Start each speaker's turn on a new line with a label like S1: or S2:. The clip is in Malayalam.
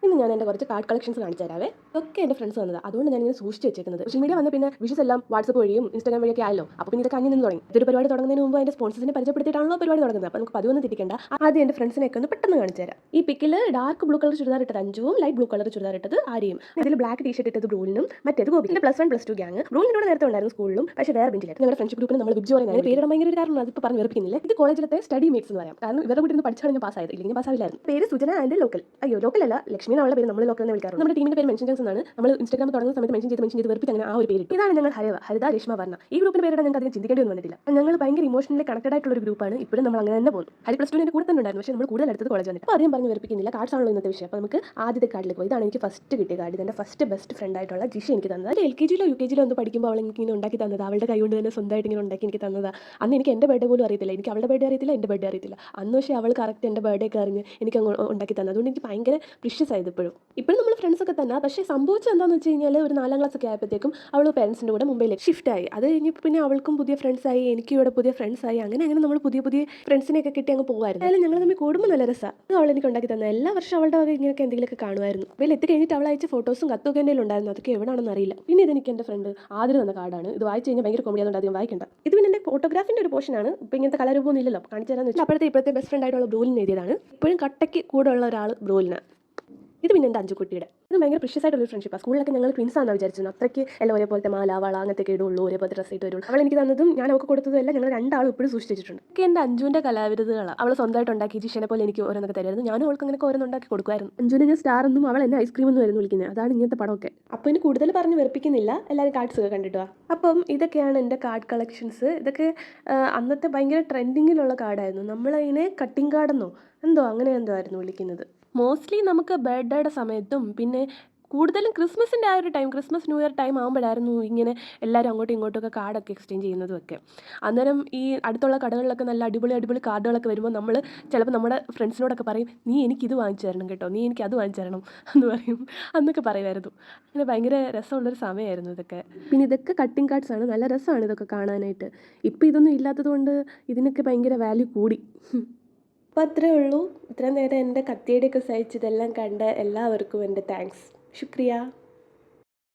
S1: ഇന്ന് ഞാൻ എൻ്റെ കുറച്ച് കാർഡ് കളക്ഷൻസ് കാണിച്ചു തരാവേ. ഇതൊക്കെ എൻ്റെ ഫ്രണ്ട്സ് വന്നത്, അതുകൊണ്ട് ഞാൻ ഇങ്ങനെ സൂക്ഷിച്ച് വെച്ചേക്കുന്നത്. സോഷ്യൽ മീഡിയ വന്ന പിന്നെ വിഷസ് എല്ലാം വാട്സപ്പ് വഴിയും ഇൻസ്റ്റാഗ്രാം വഴിയൊക്കെ ആയല്ലോ. അപ്പോൾ പിന്നെ ഇതൊക്കെ അങ്ങനെ നിന്ന് തുടങ്ങി. ഇതൊരു പരിപാടി തുടങ്ങുന്നതിന് മുമ്പ് അതിൻ്റെ സ്പോൺസേഴ്സിനെ പരിചയപ്പെടുത്തിയിട്ടാണല്ലോ പരിപാടി തുടങ്ങുന്നത്. അപ്പോൾ നമുക്ക് പതിവൊന്നും തിരിക്കേണ്ട. ആദ്യം എൻ്റെ ഫ്രണ്ട്സിനെയൊക്കെ ഒന്ന് പെട്ടെന്ന് കാണിച്ചു തരാം. ഈ പിക്കിൽ ഡാർക്ക് ബ്ലൂ കളർ ചുരിദാർ ഇട്ടത് അഞ്ചുവും ലൈറ്റ് ബ്ലൂ കളർ ചുരിദാർ ഇട്ടത് ആര്യയും. ഇതിൽ ബ്ലാക്ക് ടീഷർട്ട് ഇട്ടത് ബ്രൂലിനും മറ്റേത് ഗോപി. +1 +2 ഗ്യാങ്. ബ്രൂലിനോട് നേരത്തെ ഉണ്ടായിരുന്നു സ്കൂളിലും, പക്ഷേ വേറെ ബെഞ്ചിലായിരുന്നു. ഞങ്ങളുടെ ഫ്രണ്ട്ഷിപ്പ് ഗ്രൂപ്പിൽ നമ്മൾ ബിഗ് ജോറി പേരിടാൻ ഭയങ്കര ഒരു കാരണം അതിപ്പോൾ പറഞ്ഞ് വെറുപ്പിക്കുന്നില്ല. ഇത് കോളേജിലത്തെ സ്റ്റഡി മേറ്റ്സ് എന്ന് പറയാം. കാരണം ഇവരുടെ കൂടെ പഠിച്ചാണ് ഞാൻ പാസ്സായത്, ഇല്ലെങ്കിൽ പാസ്സാവില്ലായിരുന്നു. പേര് സുജന ആൻഡ് ലോക്കൽ. അയ്യോ ലോക്കൽ അല്ല, ലക്ഷ്മി എന്നുള്ള പേര് നമ്മൾ ലോക്കൽ എന്ന് വിളിക്കാറുണ്ട്. നമ്മുടെ ടീമിന്റെ പേര് മെൻഷൻ ജംഗ്ഷൻ ആണ്. നമ്മൾ ഇൻസ്റ്റാഗ്രാം തുടങ്ങുന്ന സമയത്ത് മെൻഷൻ ചെയ്ത് വെറുപ്പിച്ച് അങ്ങനെ ആ ഒരു പേര്. ഇതാണ് ഞങ്ങൾ ഹരിത രേഷ്മ വർണ്ണ. ഈ ഗ്രൂപ്പിന്റെ പേരിടാൻ ഞങ്ങൾക്ക് അധികം ചിന്തിക്കേണ്ടി ഒന്നും വന്നിട്ടില്ല. ഞങ്ങൾ ഭയങ്കര ഇമോഷണലി കണക്റ്റഡ് ആയിട്ടുള്ള ഒരു ഗ്രൂപ്പാണ്. ഇപ്പോഴും നമ്മൾ അങ്ങനെ തന്നെ പോകുന്നു. ഹരി +2 കൂടെ തന്നെ ഉണ്ടായിരുന്നു, പക്ഷേ നമ്മൾ കൂടുതൽ അടുത്തത് കോളേജ് വന്നിട്ട്. അപ്പോൾ ആദ്യം പറഞ്ഞ് വെറുപ്പിക്കുന്നില്ല, കാർഡ്സ് ആണല്ലോ ഇന്നത്തെ വിഷയം. അപ്പോൾ നമുക്ക് ആദ്യത്തെ കാർഡിലേക്ക് പോയി. ഇതാണ് എനിക്ക് ഫസ്റ്റ് കിട്ടിയ കാർഡ്. ഇതെൻ്റെ ഫസ്റ്റ് ബെസ്റ്റ് ഫ്രണ്ട് ആയിട്ടുള്ള ജിഷ എനിക്ക് തന്നത്. LKG-ലോ UKG-ലോ ഒന്ന് പഠിക്കുമ്പോൾ അവൾ എനിക്ക് ഇങ്ങനെ ഉണ്ടാക്കി തന്നത്, അവളുടെ കൈ കൊണ്ട് തന്നെ സ്വന്തമായിട്ട് ഇങ്ങനെ ഉണ്ടാക്കി എനിക്ക് തന്നതാണ്. അന്ന് എനിക്ക് എൻ്റെ ബർത്ത്ഡേ പോലും അറിയത്തില്ല, എനിക്ക് അവളുടെ ബർത്ത്ഡേ അറിയത്തില്ല, എൻ്റെ ബർത്ത്ഡേ അറിയത്തില്ല. അന്ന് പക്ഷേ അവൾ കറക്റ്റ് എൻ്റെ ബർത്ത്ഡേ ഒക്കെ അറിഞ്ഞ് എനിക്ക് അങ്ങ് ഉണ്ടാക്കി തന്നത്. അതുകൊണ്ട് എനിക്ക് ഭയങ്കര പ്രിഷ്യസ് ആയത്. ഇപ്പോഴും നമ്മൾ ഫ്രണ്ട്സൊക്കെ തന്നെ. പക്ഷേ സംഭവിച്ചത് എന്താണെന്ന് വെച്ച് കഴിഞ്ഞാൽ ഒരു 4ാം ക്ലാസ് ഒക്കെ ആയപ്പോഴത്തേക്കും അവൾ പേരൻസിൻ്റെ കൂടെ മുംബൈയിലേക്ക് ഷിഫ്റ്റായി. അത് കഴിഞ്ഞപ്പോൾ പിന്നെ അവൾക്കും പുതിയ ഫ്രണ്ട്സായി, എനിക്കും ഇവിടെ പുതിയ ഫ്രണ്ട്സായി. അങ്ങനെ നമ്മൾ പുതിയ ഫ്രണ്ട്സിനെയൊക്കെ കിട്ടി അങ്ങ് പോകുമായിരുന്നു. അതിൽ ഞങ്ങൾ തമ്മിൽ കൂടുമ്പോൾ നല്ല രസമാണ്. അത് അവൾ എനിക്ക് ഉണ്ടാക്കി തന്നെ. എല്ലാ വർഷവും അവളുടെ വക ഇങ്ങനെയൊക്കെ എന്തെങ്കിലുമൊക്കെ കാണുമായിരുന്നു. അപ്പോൾ എത്തി കഴിഞ്ഞിട്ട് അവൾ അയച്ച ഫോട്ടോസും കത്തൊക്കെ എൻ്റെ ഉണ്ടായിരുന്നു. അതൊക്കെ എവിടെയാണെന്ന് അറിയില്ല. പിന്നെ ഇതെനിക്ക് എൻ്റെ ഫ്രണ്ട് ആദ്യം തന്ന കാർഡാണ്. ഇത് വായിച്ച് കഴിഞ്ഞാൽ ഭയങ്കര കോമഡി, അതുകൊണ്ട് അധികം വായിക്കണ്ട. ഇത് പിന്നെ എൻ്റെ ഫോട്ടോഗ്രാഫിൻ്റെ ഒരു പോർഷനാണ്. ഇപ്പോൾ ഇങ്ങനത്തെ കലാരൂപമൊന്നും ഇല്ലല്ലോ, കാണിച്ചു തരാമെന്ന് വെച്ചാൽ അപ്പോഴത്തെ ഇപ്പോഴത്തെ ബെസ്റ്റ് ഫ്രണ്ട് ആയിട്ടുള്ള ബ്രൂലിന് എഴുതിയതാണ്. ഇപ്പോഴും കട്ടയ്ക്ക് കൂടെ ഉള്ള ഒരാൾ ബ്രൂലിന്. ഇത് പിന്നെ എൻ്റെ അഞ്ചുകുട്ടിയുടെ. ഇത് ഭയങ്കര പ്രിഷ്യസ് ആയിട്ടുള്ള ഫ്രണ്ട്ഷിപ്പാണ്. സ്കൂളിലൊക്കെ ഞങ്ങൾ ട്വിൻസ് ആണെന്ന് വിചാരിച്ചിരുന്നു. അത്രയ്ക്ക് എല്ലാം ഒരേപോലത്തെ മാല വള അങ്ങനത്തെ ഇടുള്ളൂ, ഒരേപോലത്തെ ഡ്രസ്സ് ഇട്ട് വരുള്ളൂ. അവൾ എനിക്ക് തന്നതും ഞാൻ അവൾക്ക് കൊടുത്തതും എല്ലാം ഞങ്ങൾ രണ്ടാളും ഇപ്പോഴും സൂക്ഷിച്ചിട്ടുണ്ട്. ഒക്കെ എൻ്റെ അഞ്ജുവിൻ്റെ കലാവിരുതുകളാണ്. അവൾ സ്വന്തമായിട്ട് ഉണ്ടാക്കി ജിഷനെ പോലെ എനിക്ക് ഓരോന്നൊക്കെ തരുമായിരുന്നു. ഞാനും അവൾക്ക് അങ്ങനെ ഓരോന്നുണ്ടാക്കി കൊടുക്കുമായിരുന്നു. അഞ്ജുവിനെ ഞാൻ സ്റ്റാർ എന്നും അവൾ എന്നെ ഐസ്ക്രീം എന്നും ആയിരുന്നു വിളിക്കുന്നത്. അതാണ് ഇങ്ങനത്തെ പടമൊക്കെ. അപ്പോൾ ഇനി കൂടുതൽ പറഞ്ഞ് വെറുപ്പിക്കുന്നില്ല, എല്ലാവരും കാർഡ്സ് ഒക്കെ കണ്ടിട്ടോ. അപ്പം ഇതൊക്കെയാണ് എൻ്റെ കാർഡ് കളക്ഷൻസ്. ഇതൊക്കെ അന്നത്തെ ഭയങ്കര ട്രെൻഡിങ്ങിലുള്ള കാർഡായിരുന്നു. നമ്മളതിനെ കട്ടിങ് കാർഡെന്നോ അങ്ങനെ എന്തോ ആയിരുന്നു വിളിക്കുന്നത്. മോസ്റ്റ്ലി നമുക്ക് ബർത്ത്ഡേയുടെ സമയത്തും പിന്നെ കൂടുതലും ക്രിസ്മസിൻ്റെ ആ ഒരു time, Christmas new year time ആകുമ്പോഴായിരുന്നു ഇങ്ങനെ എല്ലാവരും അങ്ങോട്ടും ഇങ്ങോട്ടൊക്കെ കാർഡൊക്കെ എക്സ്ചേഞ്ച് ചെയ്യുന്നതുമൊക്കെ. അന്നേരം ഈ അടുത്തുള്ള കടകളിലൊക്കെ നല്ല അടിപൊളി കാർഡുകളൊക്കെ വരുമ്പോൾ നമ്മൾ ചിലപ്പോൾ നമ്മുടെ ഫ്രണ്ട്സിനോടൊക്കെ പറയും, നീ എനിക്കിത് വാങ്ങിച്ചു തരണം കേട്ടോ, നീ എനിക്ക് അത് വാങ്ങിച്ചു തരണം എന്ന് പറയും. അന്നൊക്കെ പറയുമായിരുന്നു. അങ്ങനെ ഭയങ്കര രസമുള്ളൊരു സമയമായിരുന്നു ഇതൊക്കെ. പിന്നെ ഇതൊക്കെ കട്ടിങ് കാർഡ്സാണ്. നല്ല രസമാണ് ഇതൊക്കെ കാണാനായിട്ട്. ഇപ്പോൾ ഇതൊന്നും ഇല്ലാത്തത് കൊണ്ട് ഇതിനൊക്കെ ഭയങ്കര വാല്യൂ കൂടി. അപ്പോൾ അത്രയേ ഉള്ളൂ. ഇത്രയും നേരം എൻ്റെ കത്തിയുടെയൊക്കെ സഹിച്ച് ഇതെല്ലാം കണ്ട എല്ലാവർക്കും എൻ്റെ താങ്ക്സ്. ശുക്രിയ.